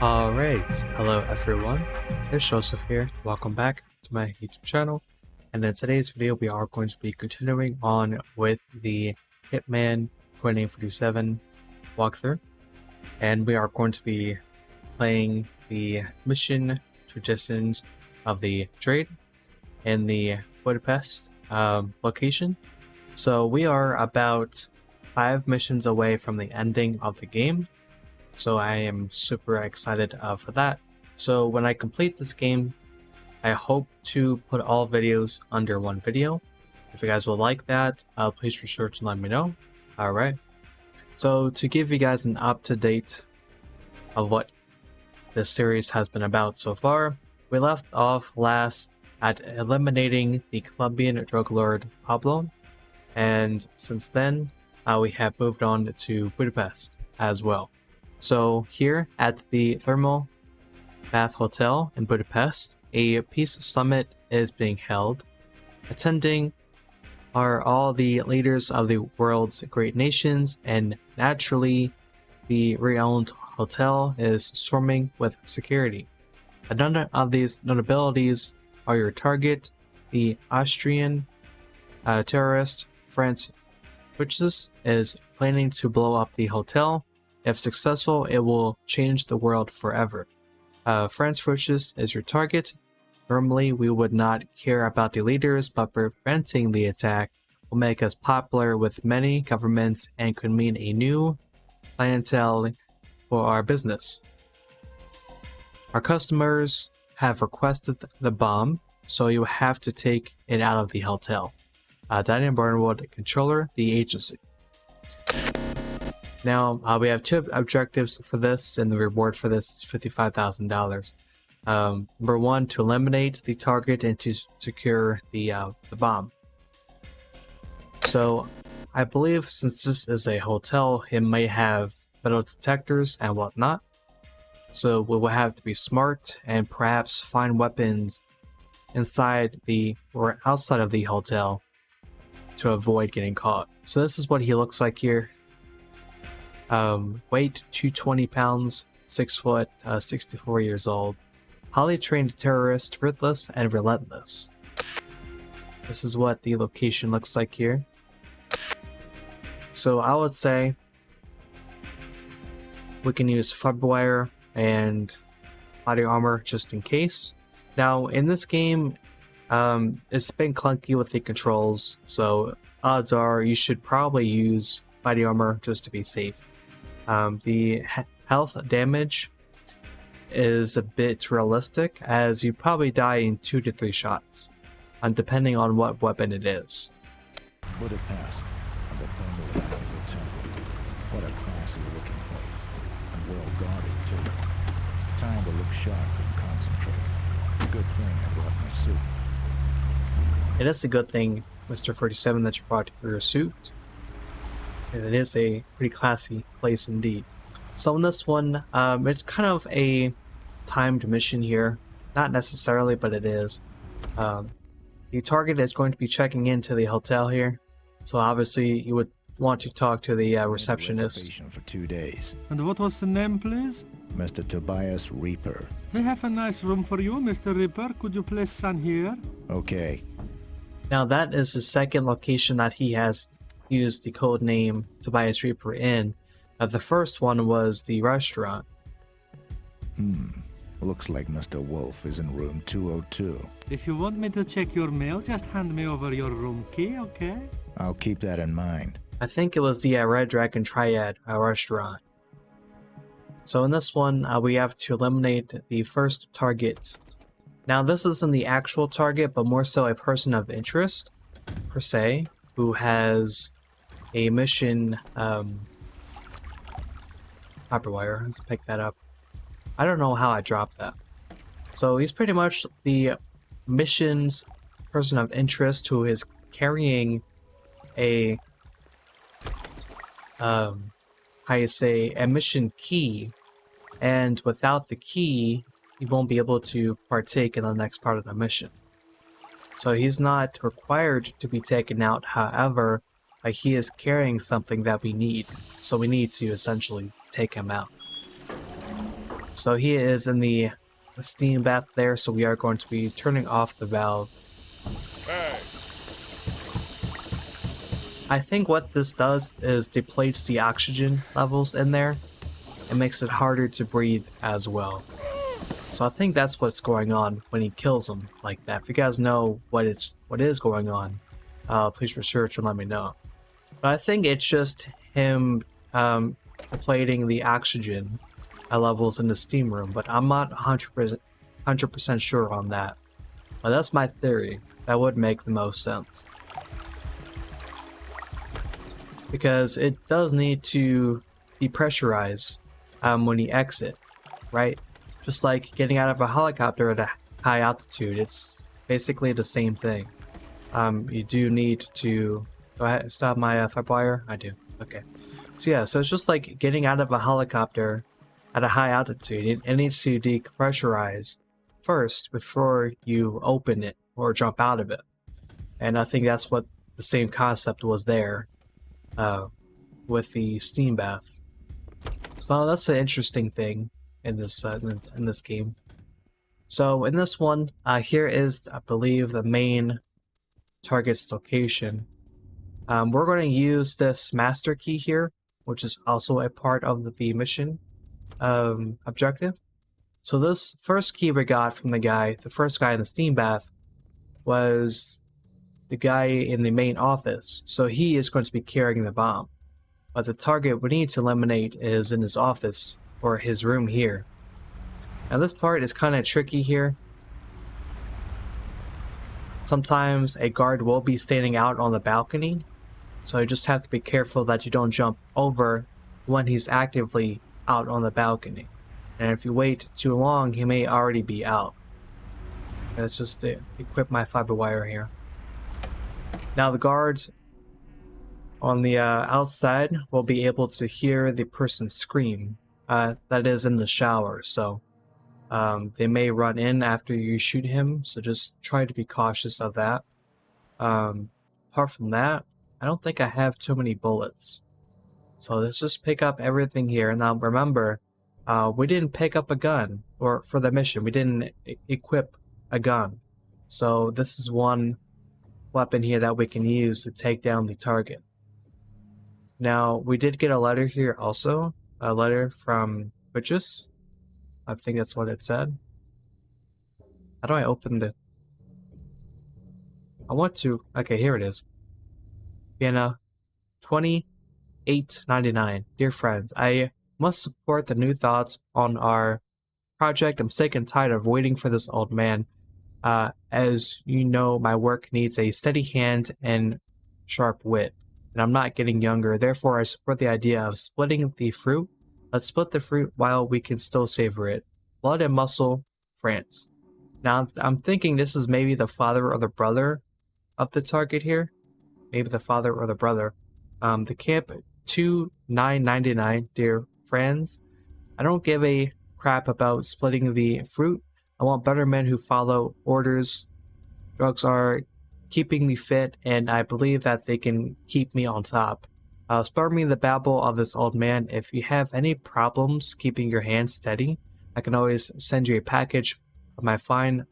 Alright, hello everyone, it's Joseph here, welcome back to my YouTube channel, and in today's video we are going to be continuing on with the Hitman Codename 47 walkthrough, and we are going to be playing the mission traditions of the trade in the Budapest location. So we are about 5 missions away from the ending of the game. So I am super excited for that. So when I complete this game, I hope to put all videos under one video. If you guys will like that, please be sure to let me know. Alright. So to give you guys an up-to-date of what this series has been about so far, we left off last at eliminating the Colombian drug lord Pablo. And since then, we have moved on to Budapest as well. So here at the Thermal Bath Hotel in Budapest, a peace summit is being held. Attending are all the leaders of the world's great nations, and naturally the renowned hotel is swarming with security. None of these notabilities are your target. The Austrian terrorist Franz Fuchs is planning to blow up the hotel. If successful, it will change the world forever. Franz Fuchs is your target. Normally, we would not care about the leaders, but preventing the attack will make us popular with many governments and could mean a new clientele for our business. Our customers have requested the bomb, so you have to take it out of the hotel. Diane Barnwood, controller, the agency. Now, we have 2 objectives for this, and the reward for this is $55,000. Number 1, to eliminate the target and to secure the bomb. So, I believe since this is a hotel, it may have metal detectors and whatnot. So, we will have to be smart and perhaps find weapons inside or outside of the hotel to avoid getting caught. So, this is what he looks like here. Weight 220 pounds, 6 foot, 64 years old. Highly trained terrorist, ruthless and relentless. This is what the location looks like here. So I would say we can use fiber wire and body armor just in case. Now in this game, it's been clunky with the controls, so odds are you should probably use body armor just to be safe. The health damage is a bit realistic, as you probably die in 2 to 3 shots, depending on what weapon it is. Budapest and the Thermal Bath Hotel. What a classy looking place, and well guarded too. It's time to look sharp and concentrate. Good thing I brought my suit. It is a good thing, Mr. 47, that you brought your suit. It is a pretty classy place indeed. So in this one, it's kind of a timed mission here. Not necessarily, but it is. The target is going to be checking into the hotel here. So obviously you would want to talk to the receptionist. For 2 days. And what was the name, please? Mr. Tobias Reaper. We have a nice room for you, Mr. Ripper. Could you please stand here? Okay. Now that is the second location that he has used the code name Tobias Reaper in. The first one was the restaurant. Looks like Mr. Wolf is in room 202. If you want me to check your mail, just hand me over your room key, okay? I'll keep that in mind. I think it was the Red Dragon Triad restaurant. So in this one, we have to eliminate the first target. Now this isn't the actual target, but more so a person of interest, per se, who has a mission, Hyperwire, let's pick that up. I don't know how I dropped that. So he's pretty much the mission's person of interest who is carrying a, how you say, a mission key, and without the key, you won't be able to partake in the next part of the mission. So he's not required to be taken out, however, he is carrying something that we need, so we need to essentially take him out. So he is in the steam bath there, so we are going to be turning off the valve. Hey, I think what this does is depletes the oxygen levels in there. It makes it harder to breathe as well. So I think that's what's going on when he kills him like that. If you guys know what is going on, please research and let me know. But I think it's just him depleting the oxygen levels in the steam room, but I'm not 100% sure on that. But that's my theory. That would make the most sense. Because it does need to depressurize when you exit, right? Just like getting out of a helicopter at a high altitude, it's basically the same thing. You do need to... Do I stop my firewire? I do. Okay. So yeah, so it's just like getting out of a helicopter at a high altitude. It needs to depressurize first before you open it or jump out of it. And I think that's what the same concept was there with the steam bath. So that's an interesting thing in this game. So in this one, here is, I believe, the main target's location. We're going to use this master key here, which is also a part of the mission objective. So this first key we got from the first guy in the steam bath, was the guy in the main office. So he is going to be carrying the bomb. But the target we need to eliminate is in his office, or his room here. Now this part is kind of tricky here. Sometimes a guard will be standing out on the balcony, so you just have to be careful that you don't jump over when he's actively out on the balcony. And if you wait too long, he may already be out. Let's just equip my fiber wire here. Now the guards on the outside will be able to hear the person scream that is in the shower, so they may run in after you shoot him, so just try to be cautious of that. Apart from that, I don't think I have too many bullets, so let's just pick up everything here. Now remember, we didn't pick up a gun, or for the mission we didn't equip a gun, so this is one weapon here that we can use to take down the target. Now we did get a letter here also, a letter from Witches. I think that's what it said. How do I open the... I want to... Okay, here it is. Vienna, 2899. Dear friends, I must support the new thoughts on our project. I'm sick and tired of waiting for this old man. As you know, my work needs a steady hand and sharp wit, and I'm not getting younger. Therefore, I support the idea of splitting the fruit. Let's split the fruit while we can still savor it. Blood and muscle, France. Now, I'm thinking this is maybe the father or the brother of the target here. Maybe the father or the brother. The camp 2999, dear friends. I don't give a crap about splitting the fruit. I want better men who follow orders. Drugs are keeping me fit, and I believe that they can keep me on top. Spare me the babble of this old man. If you have any problems keeping your hands steady, I can always send you a package of my fine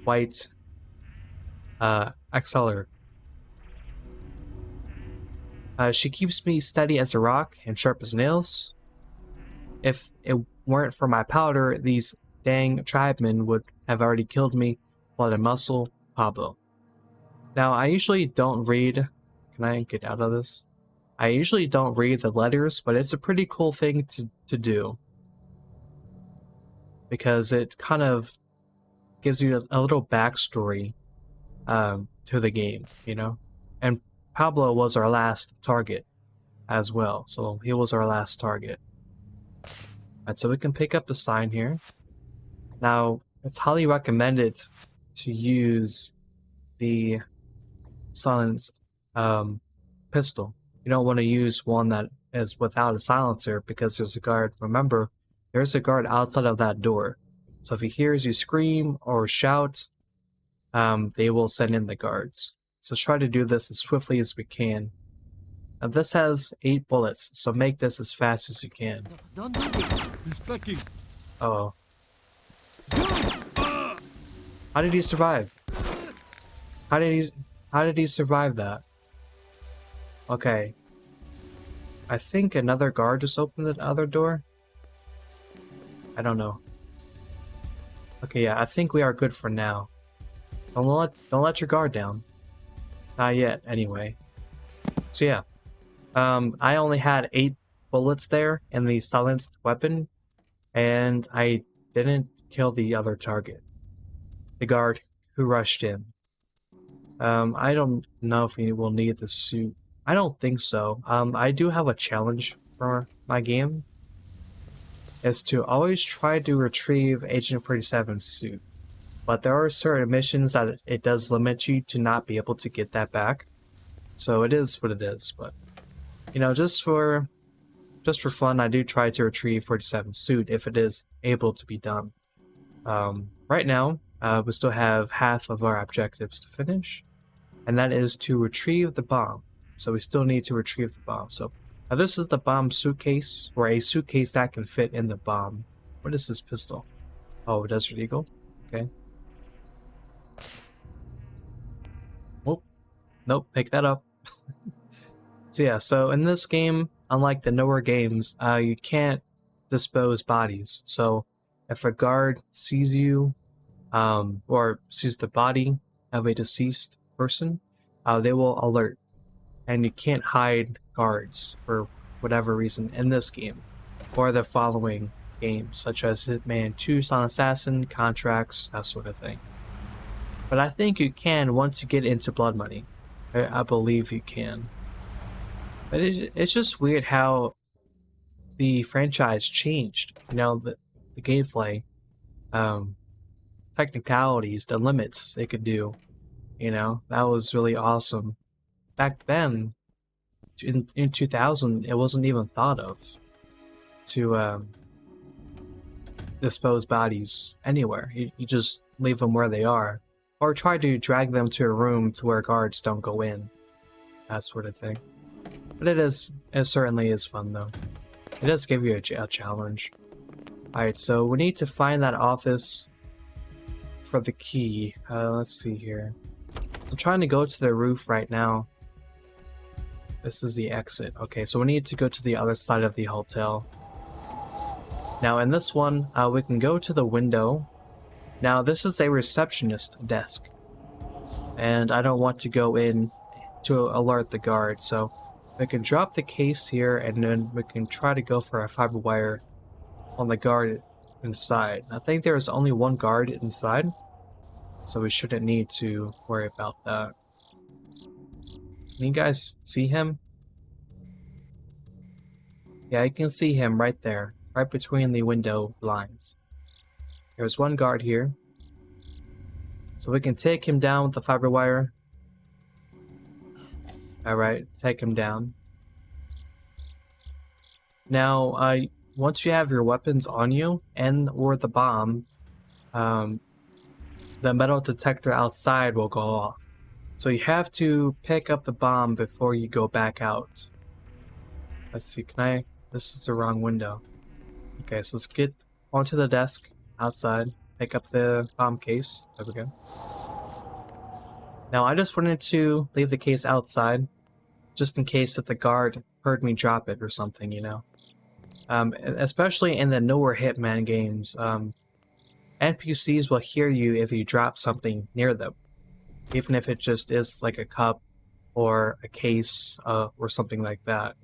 white accelerator. She keeps me steady as a rock and sharp as nails. If it weren't for my powder, these dang tribemen would have already killed me. Blood and muscle, Pablo. Now, I usually don't read... Can I get out of this? I usually don't read the letters, but it's a pretty cool thing to do. Because it kind of gives you a little backstory to the game, you know? And Pablo was our last target as well, so he was our last target. Alright, so we can pick up the sign here. Now, it's highly recommended to use the silenced pistol. You don't want to use one that is without a silencer because there's a guard. Remember, there's a guard outside of that door. So if he hears you scream or shout, they will send in the guards. So try to do this as swiftly as we can. Now this has 8 bullets, so make this as fast as you can. Don't do this. He's packing. Oh. How did he survive? How did he survive that? Okay. I think another guard just opened the other door. I don't know. Okay, yeah, I think we are good for now. Don't let your guard down. Not yet, anyway. So yeah. I only had 8 bullets there in the silenced weapon, and I didn't kill the other target. The guard who rushed in. I don't know if we will need the suit. I don't think so. I do have a challenge for my game. Is to always try to retrieve Agent 47's suit. But there are certain missions that it does limit you to not be able to get that back. So it is what it is, but you know, just for fun, I do try to retrieve 47's suit if it is able to be done. Right now, we still have half of our objectives to finish, and that is to retrieve the bomb. So we still need to retrieve the bomb. So now this is the bomb suitcase, or a suitcase that can fit in the bomb. What is this pistol? Oh, Desert Eagle. Okay. Oh, nope, pick that up. So yeah, so in this game, unlike the newer games, you can't dispose bodies. So if a guard sees you, or sees the body of a deceased person, they will alert. And you can't hide guards for whatever reason in this game, or the following games, such as Hitman 2, Silent Assassin, Contracts, that sort of thing. But I think you can once you get into Blood Money. I believe you can. But it's just weird how the franchise changed. You know, the gameplay, technicalities, the limits they could do. You know, that was really awesome. Back then, in 2000, it wasn't even thought of to dispose bodies anywhere. You just leave them where they are, or try to drag them to a room to where guards don't go in, that sort of thing. But it certainly is fun though. It does give you a challenge. Alright, so we need to find that office for the key. Let's see here. I'm trying to go to the roof right now. This is the exit. Okay, so we need to go to the other side of the hotel. Now in this one, we can go to the window. Now this is a receptionist desk. And I don't want to go in to alert the guard, so we can drop the case here and then we can try to go for a fiber wire on the guard inside. I think there is only one guard inside, so we shouldn't need to worry about that. Can you guys see him? Yeah, you can see him right there, right between the window blinds. There's one guard here. So we can take him down with the fiber wire. Alright, take him down. Now, once you have your weapons on you, and or the bomb, the metal detector outside will go off. So you have to pick up the bomb before you go back out. Let's see, this is the wrong window. Okay, so let's get onto the desk outside, pick up the bomb case. There we go. Now I just wanted to leave the case outside, just in case if the guard heard me drop it or something, you know. Especially in the newer Hitman games, NPCs will hear you if you drop something near them, even if it just is like a cup or a case or something like that.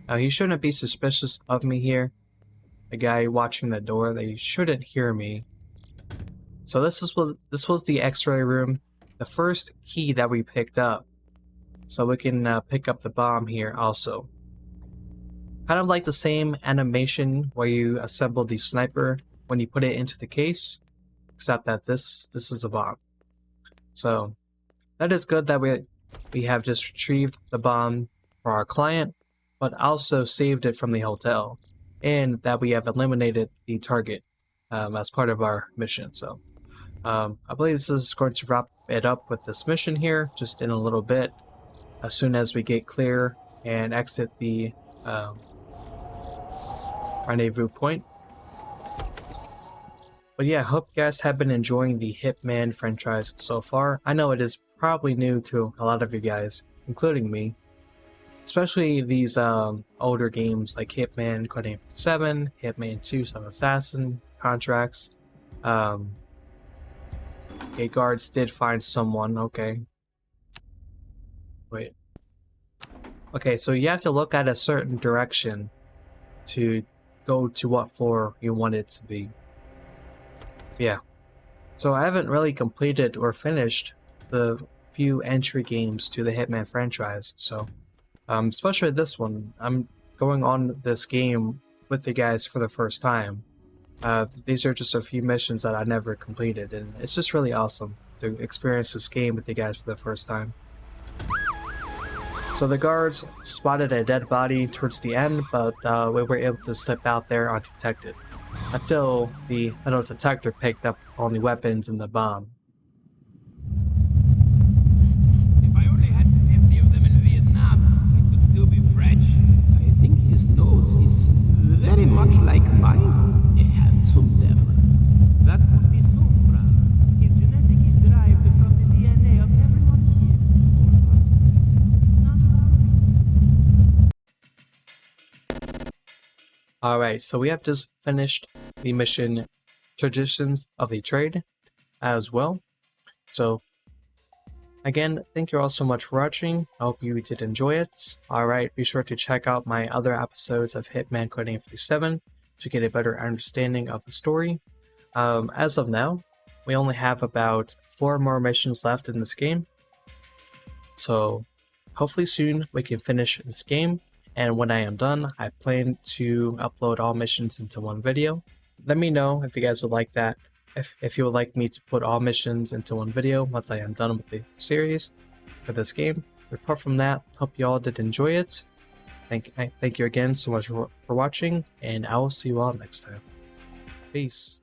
Now he shouldn't be suspicious of me here. The guy watching the door, they shouldn't hear me. So this was the X-ray room, the first key that we picked up. So we can pick up the bomb here also. Kind of like the same animation where you assemble the sniper when you put it into the case, except that this is a bomb. So that is good that we have just retrieved the bomb for our client, but also saved it from the hotel, and that we have eliminated the target as part of our mission. So I believe this is going to wrap it up with this mission here, just in a little bit, as soon as we get clear and exit the rendezvous point. But yeah, hope you guys have been enjoying the Hitman franchise so far. I know it is probably new to a lot of you guys, including me. Especially these older games like Hitman, Codename 7, Hitman 2, Son of Assassin, Contracts. Okay, guards did find someone, okay. Wait. Okay, so you have to look at a certain direction to go to what floor you want it to be. Yeah. So I haven't really completed or finished the few entry games to the Hitman franchise, so especially this one. I'm going on this game with you guys for the first time. These are just a few missions that I never completed, and it's just really awesome to experience this game with you guys for the first time. So the guards spotted a dead body towards the end, but we were able to slip out there undetected, until the metal detector picked up all the weapons and the bomb. If I only had 50 of them in Vietnam, it would still be fresh. I think his nose is very much like mine. A handsome devil. That would be so, Franz. His genetic is derived from the DNA of everyone here. All of us. None of our Alright, so we have just finished the mission Traditions of the Trade as well. So again, thank you all so much for watching. I hope you did enjoy it. Alright, be sure to check out my other episodes of Hitman Codename 57 to get a better understanding of the story. As of now, we only have about 4 more missions left in this game. So hopefully soon we can finish this game. And when I am done, I plan to upload all missions into one video. Let me know if you guys would like that. If you would like me to put all missions into one video once I am done with the series for this game. Apart from that, hope you all did enjoy it. Thank you again so much for watching, and I will see you all next time. Peace.